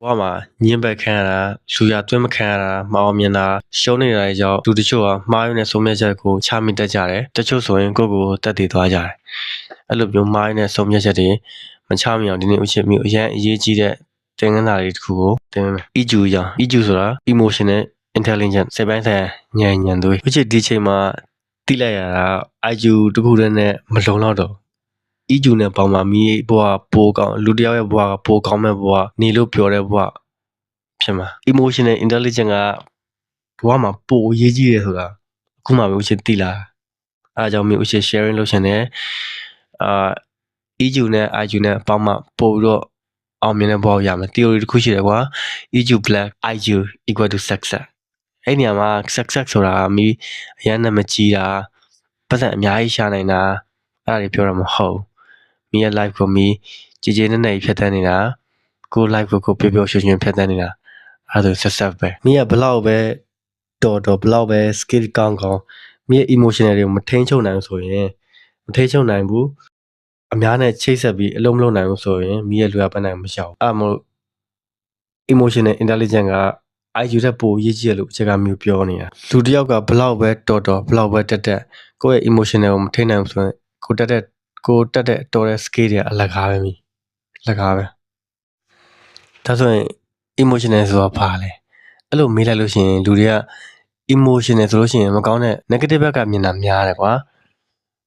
ဘဝမှာညှင်းပက်ခံရတာလူရသွင်းမခံရတာမအောင်မြင်တာရှုံးနေတာတွေကြောင့်လူတချို့ကမှားယွင်းတဲ့ဆုံးဖြတ်ချက်ကိုချမိတတ်ကြတယ်တချို့ဆိုရင်ကိုယ့်ကိုယ်တက်တည်သွားကြတယ်အဲ့လိုမျိုးမှားယွင်းတဲ့ဆုံးဖြတ်ချက်တွေမချမိအောင်ဒီနေ့ဥချစ်မျိုးအရန်အရေးကြီးတဲ့သင်ခန်းစာတွေတစ်ခုကိုသင်ပေးမယ် EQ ကြောင့် EQ ဆိုတာ emotional intelligence စိတ်ပိုင်းဆိုင်ရာဉာဏ်သွေးဥချစ်ဒီချိန်မှာတိလိုက်ရတာ IQ တစ်ခုတည်းနဲ့မလုံလောက်တော့EQ နဲ့ပေါင်းမှာမိဘဝပိုကောင်းလူတယောက်ရဲ့ဘဝကပိုကောင်းမဲ့ဘဝနေလို့ပြောတဲ့ဘဝဖြစ်မှာ emotional intelligence ကဘဝမှာပိုအရေးကြီးတယ်ဆိုတာအခုမှပဲဥချစ်သိလာအဲဒါကြောင့်မျိုးဥချစ် sharing လုပ်ရှင်တယ်EQ နဲ့ IQ နဲ့ပေါင်းမှပို့ပြီးတော့အောင်မြင်တဲ့ဘဝရမယ် theory တစ်ခုရှိတယ်ကွာ EQ plus IQ equal to success အဲ့နေရာမှာ success ဆိုတာမိအရန်နဲ့မကြီးတာပတ်စံအများကြီးရှာနိုင်တာအဲ့ဒါတွေပြောတာမဟုတ်မိရဲ့ life ကိုမိကြည်ကြည်နက်နက်ဖြတ်သန်းနေတာကို life ကိုပျော်ပျော်ရွှင်ရွှင်ဖြတ်သန်းနေတာအဲ့ဒါဆို success ပဲမိကဘလောက်ပဲတော်ဘလောက်ပဲ skill ကောင်းမိရဲ့ emotional တွေကိုမထိန်းချုပ်နိုင်ဘူးဆိုရင်မထိန်းချုပ်နိုင်ဘူးအများနဲ့ချိတ်ဆက်ပြီးအလုံးမလုံးနိုင်ဘူးဆိုရင်မိရဲ့လူရပန်းနိုင်မရှောက်အဲ့မို့ emotional intelligence က IQ ထက်ပိုရေးကြီးတယ်လို့အခြေခံမျိုးပြောနေတာလူတစ်ယောက်ကဘလောက်ပဲတော်ဘလောက်ပဲတက်ကိုယ့်ရဲ့ emotional ကိုမထိန်းနိုင်ဘူးဆိုရင်ကိုတက်တဲ့တော်တဲ့ skill တွေအလကားပဲမိလကားပဲဒါဆိုရင် emotional ဆိုတာဘာလဲအဲ့လိုမေးလိုက်လို့ရှိရင်လူတွေက emotional ဆိုလို့ရှိရင်မကောင်းတဲ့ negative ဘက်ကမြင်တာများတယ်ကွာ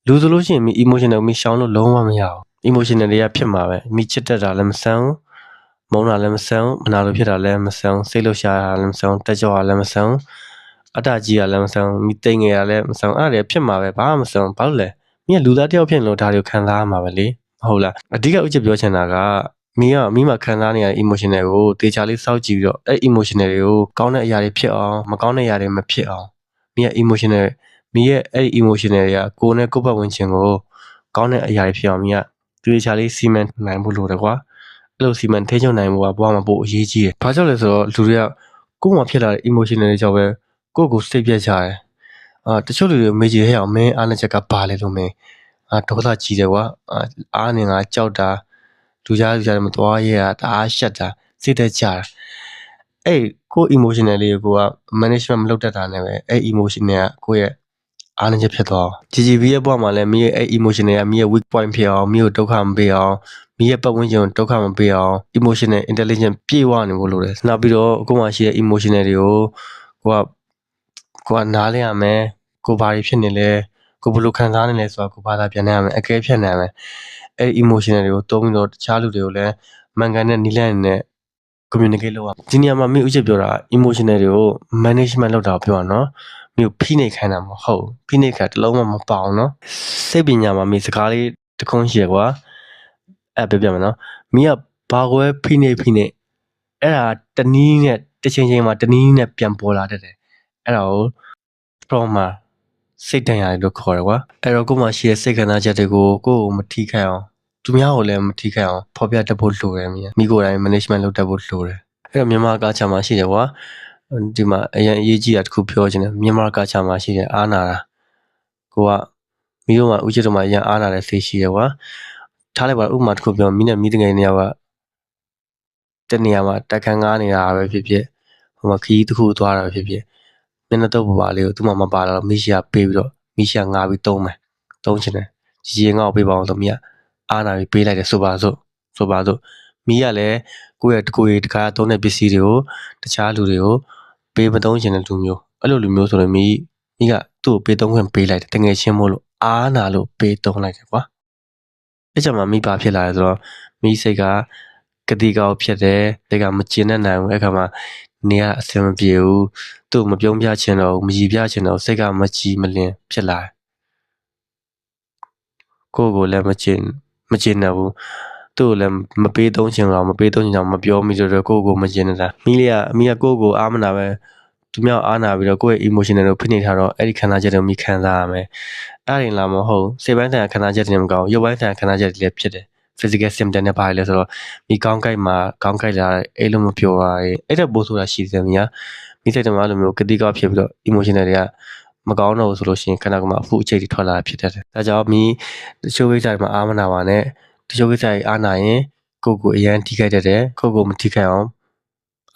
လူဆိုလို့ရှိရင်မိ emotional ကိုမိရှောင်းလို့လုံးဝမရဘူး emotional တွေကဖြစ်မှာပဲမိချစ်တတ်တာလည်းမဆန်းဘူးမုန်းတာလည်းမဆန်းဘူးမနာလိုဖြစ်တာလည်းမဆန်းဘူးစိတ်လှုပ်ရှားတာလည်းမဆန်းဘူးတက်ကြွတာလည်းမဆန်းဘူးအတ္တကြီးတာလည်းမဆန်းဘူးမိတိမ်ငယ်တာလည်းမဆန်းဘူးအဲ့ဒါတွေဖြစ်မှာပဲဘာမှမဆန်းဘူးဘာလို့လဲမိကလူသားတယောက်ဖြစ်လို့ဒါတွေကိုခံစားရမှာပဲလေမဟုတ်လားအဓိကဥချစ်ပြောချင်တာကမိမှာခံစားနေရတဲ့ emotional ကိုတေချာလေးစောင့်ကြည့်ပြီးတော့အဲ့ emotional တွေကိုကောင်းတဲ့အရာတွေဖြစ်အောင်မကောင်းတဲ့အရာတွေမဖြစ်အောင်မိရဲ့ emotional မိရဲ့အဲ့ emotional တွေကကိုယ်နဲ့ကိုယ်ပတ်ဝန်းကျင်ကိုကောင်းတဲ့အရာတွေဖြစ်အောင်မိကတေချာလေးစီမံနိုင်ဖို့လိုတယ်ကွာအဲ့လိုစီမံထိန်းချုပ်နိုင်ဖို့ကဘဝမှာပိုအရေးကြီးတယ်ဘာကြောင့်လဲဆိုတော့လူတွေကကိုယ်မှာဖြစ်လာတဲ့ emotional တွေကြောင့်ပဲကိုယ့်ကိုစိတ်ပြတ်ကြတယ်တချို့လူတွေမေးကြည့်ဟဲ့အောင်မင်းအားနဲ့ချက်ကဘာလဲလို့မင်းဒေါသကြီးတယ်ကွာအားနေငါကြောက်တာလူကြားမသွားရဲတာတအားရှက်တာစိတ်သက်ကြတာအဲ့ကိုယ့် emotional လေးကိုက management မလုပ်တတ်တာနဲ့ပဲအဲ့ emotional ကကိုယ့်ရဲ့အားနည်းချက်ဖြစ်သွားGGB ရဲ့ဘဝမှာလည်းမိရဲ့အဲ့ emotional ကမိရဲ့ weak point ဖြစ်အောင်မိကိုဒုက္ခမပေးအောင်မိရဲ့ပတ်ဝန်းကျင်ကိုဒုက္ခမပေးအောင် emotional intelligence ပြည့်ဝနေဖို့လိုတယ်နောက်ပြီးတော့ကိုယ်မှာရှိတဲ့ emotional တွေကိုကိုကနားလည်ရမယ်ကိုဘာတွေဖြစ်နေလဲကိုဘယ်လိုခံစားနေလဲဆိုတာကိုဘာသာပြန်နိုင်ရမယ်အကဲဖြတ်နိုင်ရမယ်အဲ့ emotional တွေကိုသုံးပြီးတော့တခြားလူတွေကိုလည်းမှန်ကန်တဲ့နည်းလမ်းနဲ့ communicate လုပ်ရဒီနေရာမှာမိဥချစ်ပြောတာ emotional တွေကို management လုပ်တာပြောတာနော်မိကိုဖိနှိပ်ခိုင်းတာမဟုတ်ဖိနှိပ်ခါတလုံးမှမပေါအောင်နော်စိတ်ပညာမှာမိစကားလေးတခွန်းရှိရကွာအဲ့ပြပြမယ်နော်မိကဘာကိုပဲဖိနှိပ်အဲ့ဒါတနည်းနဲ့တစ်ချိန်မှာတနည်းနဲ့ပြန်ပေါ်လာတတ်တယ်အဲ့ဒါကို trauma စိတ်ဒဏ်ရာတွေလို့ခေါ်တယ်ကွာအဲ့တော့ကိုယ်မှာရှိတဲ့စိတ်ခံစားချက်တွေကိုကိုယ့်ကိုမထိခိုက်အောင်သူများကိုလည်းမထိခိုက်အောင်ဖော်ပြတတ်ဖို့လိုတယ်မိကိုယ်တိုင် management လုပ်တတ်ဖို့လိုတယ်အဲ့တော့မြန်မာကာချာမှာရှိတယ်ကွာဒီမှာအရင်အရေးကြီးတာတစ်ခုပြောချင်တယ်မြန်မာကာချာမှာရှိတယ်အားနာတာကိုကမိတို့မှာဥချစ်တို့မှာအရင်အားနာတဲ့စိတ်ရှိတယ်ကွာထားလိုက်ပါဥပမာတစ်ခုပြောမိနဲ့မိတငယ်နေရာကတနေရာမှာတက်ခန်းကားနေတာပဲဖြစ်ဖြစ်ဟိုမှာခီးတစ်ခုသွားတာပဲဖြစ်ဖြစ်မျက်နှာတုပ်ပပါလေးကိုသူ့မှာမပါတော့မိရှိကပေးပြီးတော့မိရှိကငါပြီးသုံးချင်တယ်ရေငေါ့ပေးပါအောင်ဆိုမိကအားနာပြီးပေးလိုက်တယ်ဆိုပါစို့မိကလည်းကိုယ့်ရဲ့တကူရီတခါသုံးတဲ့ပစ္စည်းတွေကိုတခြားလူတွေကိုပေးမသုံးချင်တဲ့လူမျိုးအဲ့လိုလူမျိုးဆိုရင်မိကသူ့ကိုပေးသုံးခွင့်ပေးလိုက်တယ်တငယ်ချင်းမို့လို့အားနာလို့ပေးသုံးလိုက်တယ်ကွာအဲ့ကြောင့်မှမိပါဖြစ်လာတယ်ဆိုတော့မိစိတ်ကကတိကောက်ဖြစ်တယ်စိတ်ကမကျင်တတ်နိုင်ဘူးအဲ့ခါမှာနေကအဆင်မပြေဘူးသူ့မပြုံးပြချင်တော့မကြီးပြချင်တော့စိတ်ကမကြည်မလင်ဖြစ်လာတယ်ကိုယ့်ကိုလည်းမကျင်တော့ဘူးသူ့ကိုလည်းမပေးသုံးချင်တော့မပြောမိဆိုတော့ကိုယ့်ကိုမကျင်နေတာမိကကိုယ့်ကိုအားမနာပဲသူများအားနာပြီးတော့ကိုယ့်ရဲ့ emotional ကိုဖိနှိပ်ထားတော့အဲ့ဒီခံစားချက်တွေကိုမိခံစားရမယ်အဲ့ဒါလာမဟုတ်စိတ်ပိုင်းဆိုင်ရာခံစားချက်တွေမကောင်းရုပ်ပိုင်းဆိုင်ရာခံစားချက်တွေလည်းဖြစ်တယ် physical symptom နဲ့ပါတယ်လဲဆိုတော့မိကောင်းကြိုက်လာအဲ့လိုမပြောရအဲ့တဲ့ပိုးဆိုတာရှိတယ်မိစိတ်ထဲမှာအဲ့လိုမျိုးကတိကောက်ဖြစ်ပြီးတော့ emotional တွေကမကောင်းတော့ဘူးဆိုလို့ရှိရင်ခဏကမှအဖုအချိတ်တွေထွက်လာဖြစ်တတ်တယ်ဒါကြောင့်မိတချို့ကိစ္စတွေမှာအားမနာပါနဲ့တချို့ကိစ္စတွေအားနာရင်ကိုယ်အရန်ထိခိုက်တတ်တယ်ကိုယ်မထိခိုက်အောင်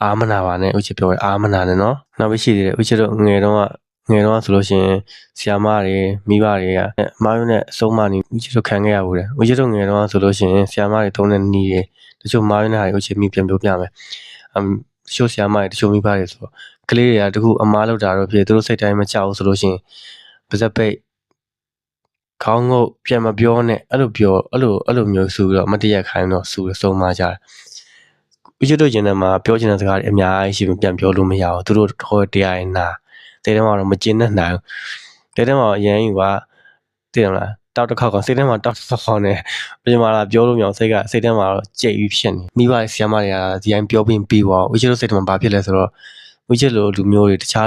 အားမနာပါနဲ့ဥချစ်ပြောတယ်အားမနာနဲ့နော်နောက်ပြီးရှိသေးတယ်ဥချစ်တို့ငယ်တော့ဆိုလို့ရှိရင်ဆရာမတွေမိဘတွေကအမားရုံးနဲ့အဆုံးမနေဥချစ်တို့ခံခဲ့ရဘူးတယ်ဥချစ်တို့ငယ်တော့ဆိုလို့ရှိရင်ဆရာမတွေတုံးတဲ့နီးတယ်တချို့မားရုံးနဲ့ဟာဥချစ်မိပြန်ပြောပြမယ်တချို့ဆရာမတွေတချို့မိဘတွေဆိုကလေးတွေကတခုအမားလောက်တာတော့ဖြစ်သူတို့စိတ်တိုင်းမကြောက်ဘူးဆိုလို့ရှိရင်ပါဇက်ပိတ်ခေါင်းငုတ်ပြန်မပြောနဲ့အဲ့လိုမျိုးဆိုပြီးတော့မတရက်ခိုင်းတော့ဆူဆုံးမကြတယ်ဥချစ်တို့ကျင်တယ်မှာပြောချင်တဲ့စကားတွေအများကြီးရှိပြန်ပြောလို့မရဘူးသူတို့တော့တရားရင်နာတဲတဲမှာတော့မကျင်နဲ့နိုင်တဲတဲမှာအရင်ကသိတယ်မလားတောက်တစ်ခေါက်ကစိတ်ထဲမှာတောက်တစ်ခေါက်နဲ့ပြင်မာလာပြောလို့မရအောင်စိတ်ထဲမှာတော့ကြိတ်ပြီးဖြစ်နေမိဘဆရာမတွေကဒီတိုင်းပြောပြီးပြီးသွားဥချစ်တို့စိတ်ထဲမှာဘာဖြစ်လဲဆိုတော့ဥချစ်လိုလူမျိုးတွေတခြား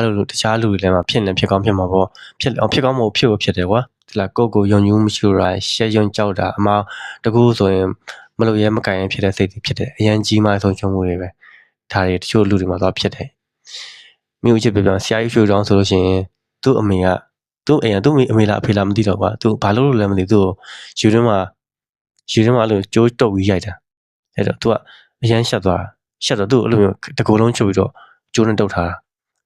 လူတွေလည်းမှာဖြစ်နေဖြစ်ကောင်းဖြစ်မှာပေါ့ဖြစ်ကောင်းမဟုတ်ဖြစ်တယ်ကွာဒီလားကိုယုံကြည်မှုမရှိတာရှက်ယုံကြောက်တာအမောင်တကူဆိုရင်မလို့ရဲမကင်ရင်ဖြစ်တဲ့စိတ်တွေဖြစ်တယ်အရန်ကြီးမှဆုံးချုံမှုတွေပဲဒါတွေတချို့လူတွေမှာတော့ဖြစ်တယ်မြို့ချစ်ပြဆရာကြီးရွှေတောင်းဆိုလို့ရှိရင်သူ့အမေကသူ့အိမ်ကသူ့အမေလားအဖေလားမသိတော့ကွာသူဘာလို့လဲမသိသူ့ယူရင်းမှာအဲ့လိုကြိုးတုပ်ပြီးရိုက်တာအဲ့တော့သူကအရန်ရှက်သွားတာရှက်တော့သူ့အဲ့လိုမျိုးတကူလုံးချုပ်ပြီးတော့ကျိုးနဲ့တုပ်ထားတာ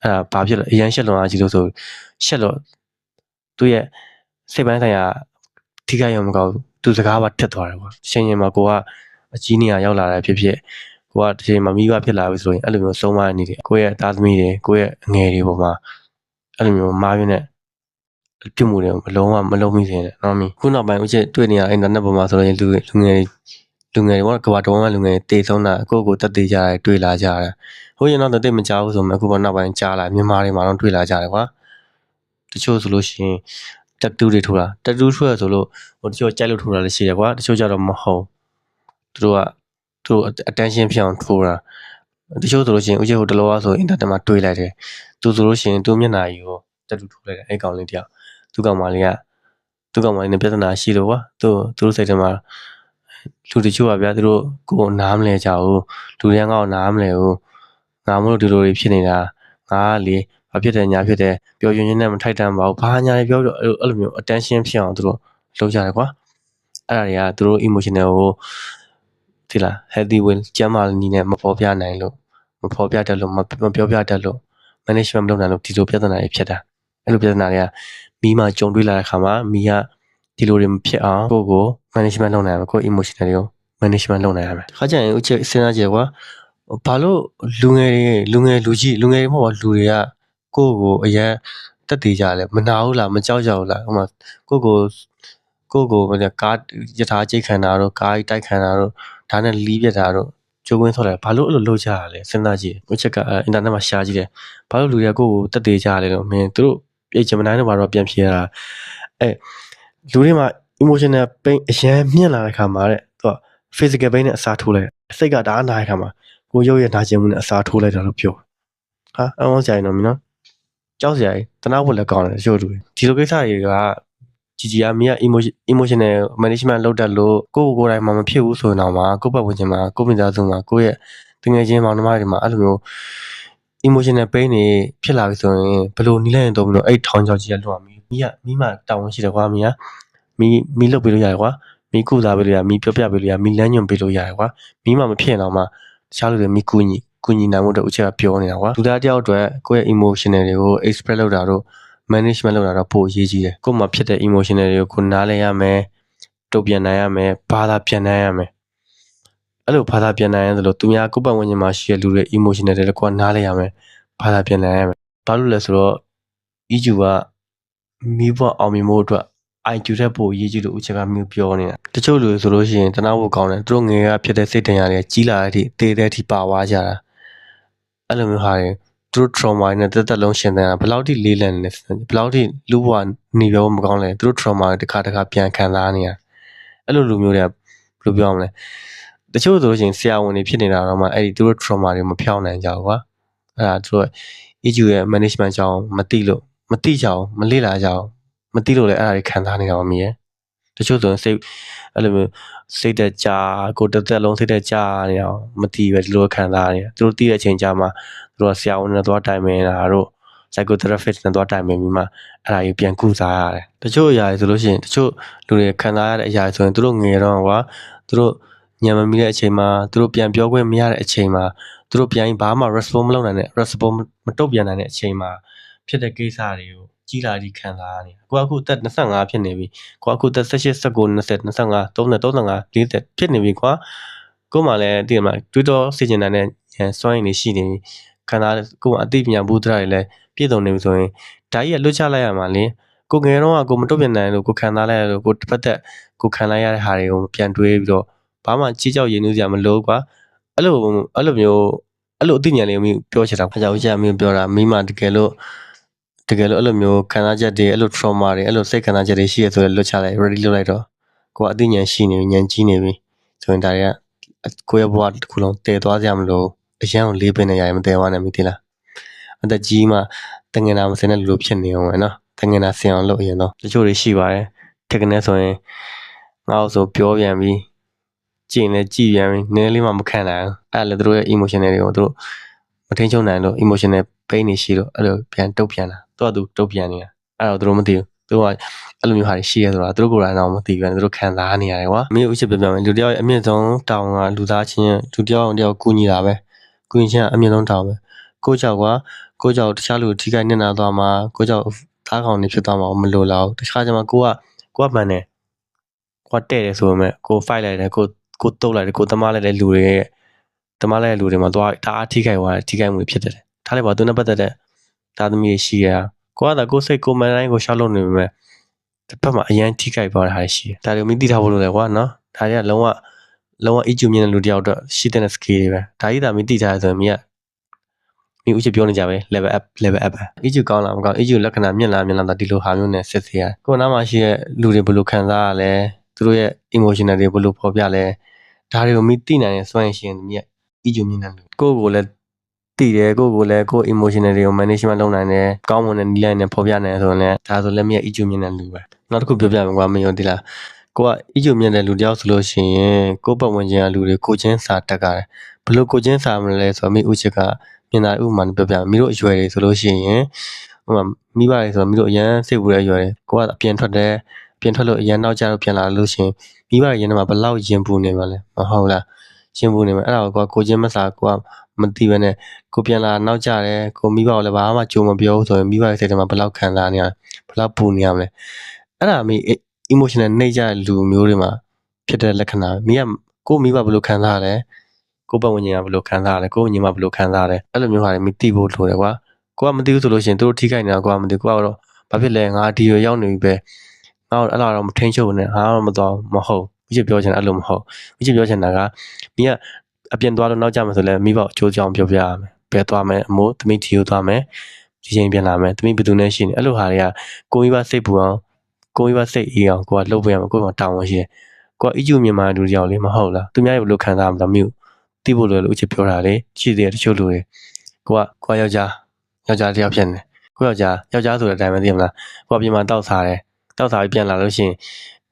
အဲ့ဒါဘာဖြစ်လဲအရန်ရှက်လွန်အားကြီးလို့ဆိုရှက်တော့သူ့ရဲ့စိတ်ပိုင်းဆိုင်ရာထိခိုက်ရုံမကောက်သူစကားပါထက်သွားတယ်ကွာရှင်ရင်မှာကိုကအကြီးနေရရောက်လာတယ်ဖြစ်ကိုကတစ်ချိန်မှာမိဘဖြစ်လာပြီဆိုရင်အဲ့လိုမျိုးဆုံးမနေတယ်ကိုယ့်ရဲ့သားသမီးတွေကိုယ့်ရဲ့အငယ်တွေပေါ်မှာအဲ့လိုမျိုးမားရင်းနဲ့ပြုမှုတွေမလုံးမိစေနဲ့နော်မီခုနောက်ပိုင်းဥချစ်တွေ့နေရအင်တာနက်ပေါ်မှာဆိုရင်လူငယ်တွေကကဘာတော်မှလူငယ်တေဆုံးတာကိုတက်သေးကြတယ်တွေ့လာကြတယ်ဟိုရင်တော့တိတ်မကြောက်ဘူးဆိုမှအခုပေါ်နောက်ပိုင်းကြားလာမြန်မာတွေမှာတော့တွေ့လာကြတယ်ကွာတချို့ဆိုလို့ရှိရင်တက်တူတွေထိုးတာတက်တူထိုးရဆိုလို့ဟိုတချို့ကြိုက်လို့ထိုးတာလည်းရှိတယ်ကွာတချို့ကြတော့မဟုတ်သူတို့ attention ဖြစ်အောင်ထိုးတာတချို့ဆိုလို့ရှိရင်ဥချစ်ဟိုတလောဆိုအင်တာနက်မှာတွေ့လိုက်တယ်သူဆိုလို့ရှိရင်သူမျက်နှာကြီးကိုတက်တူထိုးလိုက်တယ်အဲ့ကောင်လေးတယောက်သူကောင်မလေးနဲ့ပြဿနာရှိလို့ကွာသူတို့စိတ်ထဲမှာလူတချို့ကဗျာသူတို့ကိုနားမလဲကြဘူးလူတွေကငါ့ကိုနားမလဲဘူးငါမလို့ဒီလိုတွေဖြစ်နေတာငါကလေဘာဖြစ်တယ်ညာဖြစ်တယ်ပျော်ရွှင်ခြင်းနဲ့မထိုက်တန်ပါဘူးဘာညာတွေပြောပြီးတော့အဲ့လိုမျိုး attention ဖြစ်အောင်သူတို့လုပ်ကြတယ်ကွာအဲ့ဒါတွေကသူတို့ emotional ကိုဒီလား healthy way ကျန်းမာတဲ့နည်းနဲ့မဖော်ပြနိုင်လို့မပြောပြတတ်လို့ management မလုပ်နိုင်လို့ဒီလိုပြဿနာတွေဖြစ်တာအဲ့လိုပြဿနာတွေကမိမကြုံတွေ့လာတဲ့ခါမှာမိကဒီလိုတွေမဖြစ်အောင်ကို management လုပ်နိုင်ရမယ်ကို emotional တွေကို management လုပ်နိုင်ရမယ်ခါကျရင်ဥချစ်စဉ်းစားကြည့်ကွာဘာလို့လူငယ်တွေမဟုတ်ပါလူတွေကကိုအရန်တက်သေးကြလဲမနာဘူးလားမကြောက်ကြဘူးလားဟိုမှာကိုကားယထာကြိတ်ခံတာတို့ကားတိုက်ခံတာတို့ဒါနဲ့လီးပြတာတို့ကျိုးဝင်းဆော်တယ်ဘာလို့အဲ့လိုလုပ်ကြရလဲစဉ်းစားကြည့်ဥချစ်ကအင်တာနက်မှာရှာကြည့်တယ်ဘာလို့လူတွေကကိုတက်သေးကြလဲလို့မင်းတို့ပြဂျမနိုင်တို့ဘာတော့ပြန်ဖြေရတာလူတွေမှာ emotional pain အရန်မြင့်လာတဲ့ခါမှာတဲ့သူက physical pain နဲ့အစားထိုးလိုက်စိတ်ကဒါနားတဲ့ခါမှာကိုရုပ်ရဲ့နာကျင်မှုနဲ့အစားထိုးလိုက်တာလို့ပြောဟာအမောဆရာကြီးနော်မင်းနော်ကြောက်စရာကြီးတနာဖို့လည်းကောင်းတယ်တချို့လူတွေဒီလိုကိစ္စတွေကကြီးကမင်းက emotional management လုပ်တတ်လို့ကိုယ်တိုင်မှမဖြစ်ဘူးဆိုရင်တော့မှကိုယ့်ဘက်ဝင်ချင်မှာကိုယ့်မိသားစုမှာကိုယ့်ရဲ့တငယ်ချင်းမောင်နှမတွေမှာအဲ့လိုမျိုး emotional pain တွေဖြစ်လာပြီဆိုရင်ဘယ်လိုနီးလိုက်ရင်တော့ဘယ်လိုအဲ့ထောင်ချောက်ကြီးကလွတ်အောင်မိမတာဝန်ရှိတယ်ကွာမိလုပ်ပေးလို့ရတယ်ကွာမိကုစားပေးလို့ရမိပြောပြပေးလို့ရမိလမ်းညွှန်ပေးလို့ရတယ်ကွာမိမဖြစ်ရင်တော့မှတခြားလူတွေမိကူညီနိုင်မှုတော့ဥချက်ကပြောနေတာကွာလူသားတယောက်အတွက်ကိုယ့်ရဲ့ emotional တွေကို express လုပ်တာတော့ management လုပ်တာတော့ပိုအရေးကြီးတယ်ကိုယ်မှာဖြစ်တဲ့ emotional တွေကိုနားလည်ရမယ်တုံ့ပြန်နိုင်ရမယ်ဘာသာပြန်နိုင်ရမယ်အဲ့လိုဘာသာပြန်နိုင်ရတယ်လို့သူများကိုယ်ပတ်ဝန်းကျင်မှာရှိတဲ့လူတွေ emotional တွေကိုနားလည်ရမယ်ဘာသာပြန်နိုင်ရမယ်ဘာလို့လဲဆိုတော့ EQ ကမိဘအောင်မြင်မှုအတွက် IQ တဲ့ပိုအရေးကြီးလို့ဥချက်ကမျိုးပြောနေတာတချို့လူဆိုလို့ရှိရင်တနာဖို့ကောင်းတယ်သူတို့ငယ်ကဖြစ်တဲ့စိတ်ဒဏ်ရာတွေကြီးလာတဲ့အထိတေးတဲ့အထိပါသွားကြတာအဲ့လိုမျိုးဟာတွေသူတို့ trauma နဲ့တက်လုံးရှင်တဲ့ဘယ်လောက်ထိလေးလံနေလဲဘယ်လောက်ထိလူဘဝနေပြောမကောင်းလဲသူတို့ trauma တွေတစ်ခါပြန်ခံစားနေရအဲ့လိုလူမျိုးတွေကဘယ်လိုပြောမလဲတချို့ဆိုလို့ရှိရင်ဆရာဝန်တွေဖြစ်နေတာတော့မှအဲ့ဒီသူတို့ trauma တွေမဖြောင်းနိုင်ကြဘူးကွာအဲ့ဒါသူတို့ EQ ရဲ့ management ကြောင့်မသိကြအောင်မလေ့လာကြအောင်မသိလို့လည်းအဲ့ဒါတွေခံစားနေတာမမြင်တချို့ဆိုရင်စိတ်အဲ့လိုမျိုးစိတ်တက်ကြကိုတက်လုံးစိတ်တက်ကြနေအောင်မသိပဲဒီလိုခံစားနေသူတို့သိတဲ့အချိန်ကြာမှသူတို့ဆရာဝန်နဲ့သွားတိုင်ပင်တာတို့ psychotherapist နဲ့သွားတိုင်ပင်ပြီးမှအဲ့ဒါကြီးပြန်ကုစားရတယ်တချို့အရာတွေဆိုလို့ရှိရင်တချို့လူတွေခံစားရတဲ့အရာတွေဆိုရင်သူတို့ငယ်တော့ကွာသူတို့ညံမမီတဲ့အချိန်မှာသူတို့ပြန်ပြောခွင့်မရတဲ့အချိန်မှာ သူတို့ပြန်ဘာမှ response မလုပ်နိုင်တဲ့ response မတုတ်ပြန်နိုင်တဲ့အချိန်မှာဖြစ်တဲ့ကိစ္စတွေကိုကြီးလာပြီးခံစားနေကိုအခုတက်25ဖြစ်နေပြီကိုအခုတက်18 19 20 25 30 35 40ဖြစ်နေပြီကွာကိုမှလည်းတည်မှာတွေးတော့စေချင်တဲ့စွမ်းရည်တွေရှိနေပြီခံစားကိုအသိပညာဘူးတရားတွေလည်းပြည့်စုံနေပြီဆိုရင်ဒါကြီးကလွတ်ချလိုက်ရမှာလေကိုငယ်တော့ကိုမတုတ်ပြန်နိုင်လို့ကိုခံစားလိုက်ရလို့ကိုတစ်ဖက်သက်ကိုခံလိုက်ရတဲ့ဟာတွေကိုပြန်တွေးပြီးတော့ဘာမှကြီးကြောက်ရင်နှူးစရာမလိုကွာအဲ့လိုမျိုးအဲ့လိုအသိဉာဏ်လေးမျိုးပြောချင်တာအကြောင်းကြားမျိုးပြောတာမိမတကယ်လို့အဲ့လိုမျိုးခံစားချက်တွေအဲ့လို trauma တွေအဲ့လိုစိတ်ခံစားချက်တွေရှိရဆိုရင်လွတ်ချလိုက် ready လုပ်လိုက်တော့ကိုကအသိဉာဏ်ရှိနေပြီဉာဏ်ကြီးနေပြီဆိုရင်ဒါတွေကကိုရဲ့ဘဝတစ်ခုလုံးတည်သွားကြမလို့အရန်ကိုလေးပင်နေရတယ်မတည်သွားနိုင်ဘူးတိလားအသက်ကြီးမှတငင်နာမစင်တဲ့လူလိုဖြစ်နေအောင်ပဲနော်တငင်နာဆင်အောင်လုပ်ရင်တော့တချို့တွေရှိပါတယ်ထက်ကနေဆိုရင်ငါ့ဆိုပြောပြန်ပြီးကြည့်နေကြည့်ပြန်ပြီးနည်းလေးမှမခံနိုင်အဲ့လည်းတို့ရဲ့ emotional တွေကိုတို့မထိန်ချုံနိုင်လို့ emotional pain တွေရှိတော့အဲ့လိုပြန်တုတ်ပြန်လာသူတုတ်ပြန်နေတာအဲ့တော့တို့မသိဘူးတို့ကအဲ့လိုမျိုးဟာတွေရှိရဆိုတာတို့ကိုယ်တိုင်တော့မသိဘူးတို့ခံစားနေရတယ်ကွာမင်းဥချစ်ပြောမယ်လူတယောက်ရဲ့အမြင့်ဆုံးတောင်းကလူသားချင်းလူတယောက်ကူညီတာပဲကူညီချင်းအမြင့်ဆုံးတောင်းပဲကိုကြောက်တခြားလူထိခိုက်နေနာသွားမှာကိုကြောက်သားကောင်နေဖြစ်သွားမှာမလိုလားတခြားကျမှကိုကမှန်တယ်ကိုတဲ့တယ်ဆိုပေမဲ့ကို fight လိုက်တယ်ကိုတုတ်လိုက်တယ်ကိုသမားလိုက်တဲ့လူတွေမှာသွားတအားထိခိုက်မှုဖြစ်တယ်ထားလိုက်ပါသူနဲ့ပတ်သက်တဲ့သားသမီးတွေရှိရကိုကကိုစိတ်ကိုမန်တိုင်းကိုရှောက်လို့နေပေမဲ့တစ်ဖက်မှာအရန်ထိခိုက်သွားတဲ့ဟာရှိတယ်ဒါတွေမသိထားဖို့လိုတယ်ကွာနော်ဒါတွေကလုံးဝအကျူမြင်တဲ့လူတယောက်တော့ရှိတဲ့ skill တွေပဲဒါကြီးဒါမသိထားရဆိုရင်မင်းဥချပြောနေကြပဲ level up ပဲအကျူကောင်းလားမကောင်းအကျူလက္ခဏာမြင်လာဒါဒီလိုဟာမျိုးနဲ့စစ်ဆေးရကိုနားမှာရှိတဲ့လူတွေဘယ်လိုခံစားရလဲသူတို့ရဲ့ emotional တွေဘယ်လိုပေါ်ပြလဲဒါတွေကိုမသိနိုင်ရင်စွန့်ရင်မြင်အကျူမြင်တဲ့လူကိုလည်းတည်တယ်ကိုလည်းကို emotional တွေကို management လုပ်နိုင်တယ်ကောင်းမွန်တဲ့နည်းလမ်းနဲ့ပေါ်ပြနိုင်တယ်ဆိုရင်လည်းဒါဆိုလည်းမြင်အကျူမြင်တဲ့လူပဲနောက်တစ်ခုပြောပြမယ်ကွာမင်းရောဒီလားကိုကအကျူမြင်တဲ့လူတယောက်ဆိုလို့ရှိရင်ကိုပတ်ဝန်းကျင်ကလူတွေကိုချင်းစာတက်ကြတယ်ဘလို့ကိုချင်းစာမလဲဆိုတော့မိဥချစ်ကမြင်တာဥမာပြောပြမိတို့အရွယ်တွေဆိုလို့ရှိရင်ဟိုမှာမိဘတွေဆိုတော့မိတို့အရန်စိတ်ပူတဲ့အရွယ်တွေကိုကအပြင်ထွက်လို့အရန်နောက်ကျတော့ပြန်လာလို့ရှိရင်မိဘတွေရင်ထဲမှာဘလောက်ရင်ပူနေမှာလဲမဟုတ်လားရင်ပူနေမှာအဲ့ဒါကိုချင်းမစာကိုကမသိဘဲနဲ့ကိုပြန်လာနောက်ကျတယ်ကိုမိဘကိုလည်းဘာမှကြိုးမပြောဘူးဆိုရင်မိဘရဲ့စိတ်ထဲမှာဘလောက်ခံစားနေရဘလောက်ပူနေရမလဲအဲ့ဒါမိ emotional နှိမ့်ကြတဲ့လူမျိုးတွေမှာဖြစ်တဲ့လက္ခဏာမိကကိုမိဘဘယ်လိုခံစားရလဲကိုပတ်ဝန်းကျင်ကဘယ်လိုခံစားရလဲကိုညီမဘယ်လိုခံစားရလဲအဲ့လိုမျိုးဟာတွေမိသိဖို့လိုတယ်ကွာကိုကမသိဘူးဆိုလို့ရှိရင်သူတို့ထိခိုက်နေတာကိုကမသိကိုကတော့ဘာဖြစ်လဲငါဒီရောရောက်နေပြီပဲငါအဲ့လိုတော့မထိန်ချုပ်နဲ့ငါတော့မတော်မဟုတ်ဦးချစ်ပြောချင်တာအဲ့လိုမဟုတ်ဦးချစ်ပြောချင်တာကမိကအပြင်သွားလို့နောက်ကျမှဆိုလဲမိဘအချိုးကြောင်ပြောပြရမယ်ဘယ်သွားမယ်အမိုးသမီးထီကိုသွားမယ်ဒီချိန်ပြန်လာမယ်သမီးဘယ်သူနဲ့ရှိနေအဲ့လိုဟာတွေကကိုမိဘစိတ်ပူအောင်ကိုမိဘစိတ်အေးအောင်ကိုကလှုပ်ပေးရမယ်ကိုကတောင်းဝန်ရှိတယ်ကိုကအီကျူမြန်မာလူတယောက်လေးမဟုတ်လားသူများရဲ့ဘယ်လိုခံစားမှမမျိုးသိဖို့လိုလို့ဦးချစ်ပြောတာလေရှိသေးတယ်တချို့လူတွေကိုယောက်ျားတယောက်ဖြစ်နေကိုယောက်ျားဆိုတဲ့အတိုင်းပဲသိမလားကိုကပြင်မှာတောက်စားတယ်တောက်စားပြီးပြန်လာလို့ရှိရင်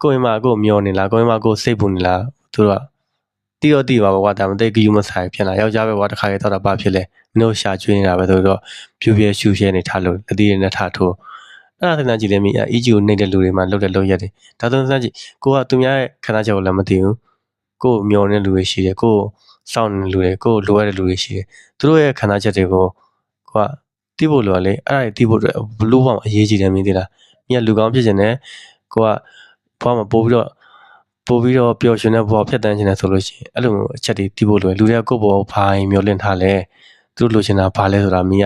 ကိုမိမကိုမျောနေလားကိုမိမကိုစိတ်ပူနေလားသူတို့ကတီပါကွာဒါမသိကူမဆိုင်ဖြစ်လာယောက်ျားပဲကွာတခါလေးတောက်တာဘာဖြစ်လဲမင်းတို့ရှာကျွေးနေတာပဲဆိုတော့ဖြူပြဲရှူရှဲနေထားလို့အတီးနဲ့ထားထိုးအဲ့ဒါသင်္ကန်းကြည့်လဲမိအီဂျီကိုနှိမ့်တဲ့လူတွေမှာလှုပ်တဲ့လှုပ်ရက်တွေဒါသုံးစမ်းကြည့်ကိုကသူများရဲ့ခန္ဓာချက်ကိုလည်းမသိဘူးကိုမျောနေတဲ့လူတွေရှိတယ်ကိုစောင့်နေတဲ့လူတွေကိုလိုရတဲ့လူတွေရှိတယ်သူတို့ရဲ့ခန္ဓာချက်တွေကိုကိုကတီးဖို့လိုရလေအဲ့ဒါတွေတီးဖို့အတွက်ဘလို့မှအရေးကြီးတယ်မင်းသိလားမိကလူကောင်းဖြစ်နေတယ်ကိုကဘွားမှာပို့ပြီးတော့ပျော်ရွှင်တဲ့ဘဝဖြတ်တန်းခြင်းနဲ့ဆိုလို့ရှိရင်အဲ့လိုအချက်တွေတီးဖို့လိုတယ်လူတွေကကိုယ့်ဘောဘာရင်မျောလင့်ထားလဲသူတို့လိုချင်တာဘာလဲဆိုတာမိက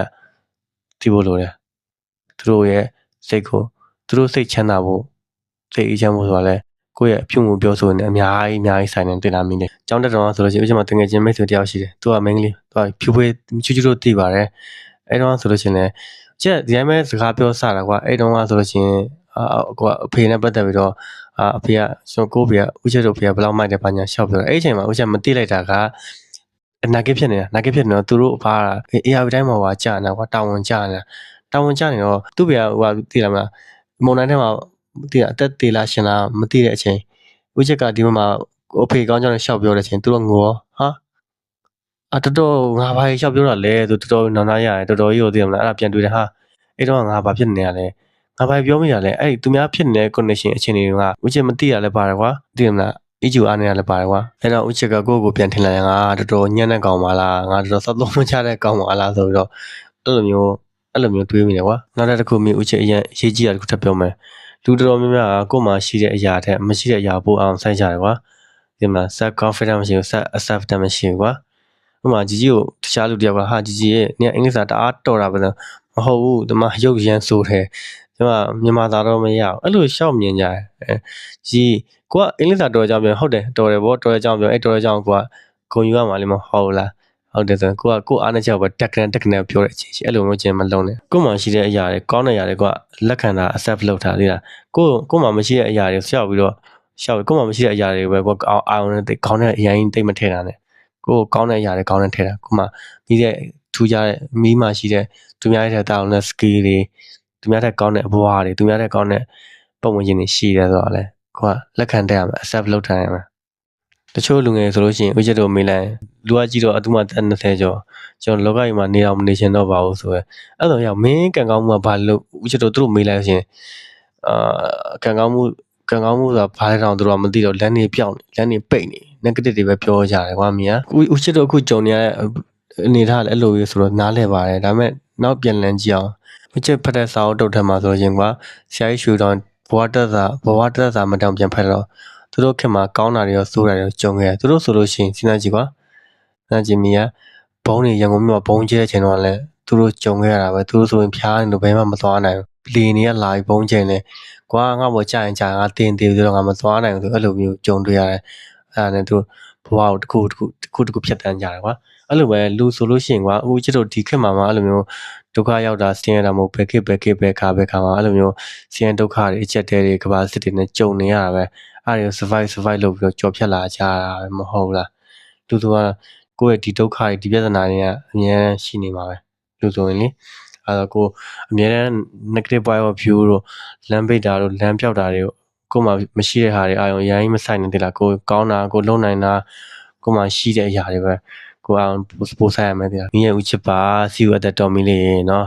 တီးဖို့လိုတယ်သူတို့ရဲ့စိတ်ကိုသူတို့စိတ်ချမ်းသာဖို့စိတ်အေးချမ်းဖို့ဆိုတာလဲကိုယ့်ရဲ့အပြုံမှုပြောဆိုနေအများကြီးဆိုင်နေတင်လာမိတယ်ကျောင်းတက်တော်ဆိုလို့ရှိရင်ဥပမာတငယ်ချင်းမိတ်ဆွေတယောက်ရှိတယ်သူကမင်းကလေးသူကဖြူဖွေးချူတို့သိပါတယ်အဲ့တော့ဆိုလို့ရှိရင်လည်းကျက်ဒီတိုင်းပဲစကားပြောစတာကွာအဲ့တော့ဆိုလို့ရှိရင်ကိုကအဖေနဲ့ပတ်သက်ပြီးတော့အဖေကဆိုကိုဖေကဦးချက်တို့ဖေကဘယ်လောက်မိုက်တယ်ဘာညာရှောက်ပြောတယ်အဲ့အချိန်မှာဦးချက်မသိလိုက်တာကနာဂစ်ဖြစ်နေတာသူတို့အဖားအေးအတိုင်းမှာဟိုကြာနေတာကွာတာဝန်ကြာနေတော့သူ့ဖေကဟိုသိလားမလားမုံတိုင်းထဲမှာသိလားအသက်သေးလားရှင်လားမသိတဲ့အချိန်ဦးချက်ကဒီမှာအဖေကောင်းကြောင်းနဲ့ရှောက်ပြောတဲ့အချိန်သူတို့ငိုဟာတော်တော်ငါဘာရှောက်ပြောတာလဲသူတော်တော်နောင်နာရတယ်တော်တော်ကြီးကိုသိရမလားအဲ့ဒါပြန်တွေ့တယ်ဟာအဲ့တော့ငါဘာဖြစ်နေရလဲငါဘာပြောမိရလဲအဲ့သူများဖြစ်နေတဲ့ connection အခြေအနေကဦးချစ်မသိရလဲပါတယ်ကွာသိရမလား EQ အားနေရလည်းပါတယ်ကွာအဲ့တော့ဥချက်ကကိုယ့်ကိုပြန်ထင်လိုက်ငါတော်တော်ညံ့တဲ့ကောင်ပါလားငါတော်တော်စောသုံးမချတဲ့ကောင်ပါလားဆိုပြီးတော့အဲ့လိုမျိုးတွေးမိတယ်ကွာနောက်တစ်ခုမိဥချက်အရင်ရေးကြည့်ရတစ်ခုထပ်ပြောမယ်လူတော်တော်များများကကိုယ်မှာရှိတဲ့အရာတဲ့မရှိတဲ့အရာပို့အောင်စိုက်ကြတယ်ကွာဒီမှာ self confidence မရှိဘူး self acceptance မရှိဘူးကွာဥပမာជីကိုတခြားလူတယောက်ကဟာជីရဲ့နင်အင်္ဂလိပ်စာတအားတော်တာပဲမဟုတ်ဘူးဒီမှာရုပ်ရမ်းဆိုးတယ်ဒီမှာမြန်မာသားတော့မရအောင်အဲ့လိုရှောက်မြင်ကြတယ်ជីကိုကအင်္ဂလိပ်စာတော်ကြပြောဟုတ်တယ်တော်တယ်ဗောတော်ရကြောင်ပြောအဲ့တော်ရကြောင်ကိုကဂုံယူရမှာလေမဟုတ်လားဟုတ်တယ်ဆိုကိုအားနဲ့ချက်ပဲတက်ကန်ပြောတဲ့အချင်းရှိအဲ့လိုမျိုးချင်းမလုံးနဲ့ကိုမှရှိတဲ့အရာတွေကောင်းတဲ့အရာတွေကလက်ခံတာ accept လုပ်တာလေလားကိုမှမရှိတဲ့အရာတွေရှောက်ပြီးတော့ကိုမှမရှိတဲ့အရာတွေပဲကိုအာရုံနဲ့ကောင်းတဲ့အရာကြီးတိတ်မထည့်တာနဲ့ကိုကောင်းတဲ့အရာတွေကောင်းတဲ့ထည့်တာကိုမှပြီးတဲ့ထူးခြားတဲ့မိမှရှိတဲ့သူများတဲ့တာဝန်နဲ့ skill တွေသူများတဲ့ကောင်းတဲ့အဘွားတွေသူများတဲ့ကောင်းတဲ့ပုံဝင်ခြင်းတွေရှိတယ်ဆိုတော့လေကိုကလက်ခံတဲ့ရမယ် accept လုပ်ထားရမယ်တချို့လူငယ်ဆိုလို့ရှိရင်ဥချက်တို့မေးလိုက်လူကကြည့်တော့အတူမှ20ကျော်ကျွန်တော်လောကကြီးမှာနေအောင်မနေချင်တော့ပါဘူးဆိုရဲအဲ့တော့ရောက်မင်းကံကောင်းမှုကဘာလို့ဥချက်တို့သူတို့မေးလိုက်ရှင်ကံကောင်းမှုဆိုတာဘာလဲတောင်သူတို့ကမသိတော့လမ်းနေပြောင်းလမ်းနေပိတ်နေ negative တွေပဲပြောကြတယ်ကွာမင်းကဥချက်တို့အခုကြုံနေရတဲ့အနေထားလည်းအဲ့လိုမျိုးဆိုတော့နားလဲပါတယ်ဒါပေမဲ့နောက်ပြန်လည်ကြည့်အောင်ဥချက်ဖတ်တဲ့စာအုပ်တုတ်ထဲမှာဆိုရင်ကွာဆရာကြီးရွှေတောင်ဘဝတက်စာမတောင်ပြန်ဖတ်တော့သူတို့ခင်မှာကောင်းတာတွေရောဆိုးတာတွေရောကြုံခဲ့သူတို့ဆိုလို့ရှိရင်စဉ်းစားကြည့်ကွာစဉ်းစားကြည့်မိကဘုံတွေရန်ကုန်မြို့မှာဘုံကျဲချင်တော့လဲသူတို့ကြုံခဲ့ရတာပဲသူတို့ဆိုရင်ဖျားနေလို့ဘယ်မှမသွားနိုင်ဘူးလေနေကလာပြီးဘုံကျဲနေကွာငါ့ဘောကြာရင်ကြာငါတင်းသေးပြီးတော့ငါမသွားနိုင်ဘူးသူအဲ့လိုမျိုးကြုံတွေ့ရတယ်အဲ့ဒါနဲ့သူဘဝကိုတစ်ခုဖြတ်တန်းကြတယ်ကွာအဲ့လိုပဲလူဆိုလို့ရှိရင်ကွာအခုကျတို့ဒီခေတ်မှာအဲ့လိုမျိုးဒုက္ခရောက်တာဆင်းရဲတာမဟုတ်ဘယ်ခေတ်ဘယ်ခါမှာအဲ့လိုမျိုးဆင်းရဲဒုက္ခတွေအချက်တဲတွေကဘာစစ်တွေနဲ့ကြုံနေရတာပဲအဲ့ဒါ survive လုပ်ပြီးတော့ကြော်ဖြတ်လာကြတာပဲမဟုတ်လားလူဆိုတာကိုယ့်ရဲ့ဒီဒုက္ခတွေဒီပြဿနာတွေကအများကြီးရှိနေမှာပဲလူဆိုရင်လေအဲ့တော့ကိုအများနဲ့ negative point of view တို့လမ်းပိတ်တာတို့လမ်းပြောက်တာတွေကိုမှမရှိတဲ့ဟာတွေအာရုံအရင်မဆိုင်နေသေးလားကိုကောင်းတာကိုလုံနိုင်တာကိုမှရှိတဲ့အရာတွေပဲကိုအောင်ပို့ဆိုင်ရမယ်တရားမင်းရဲ့ဥချစ်ပါစီဝတ်တဲ့တော်မီလေးနော်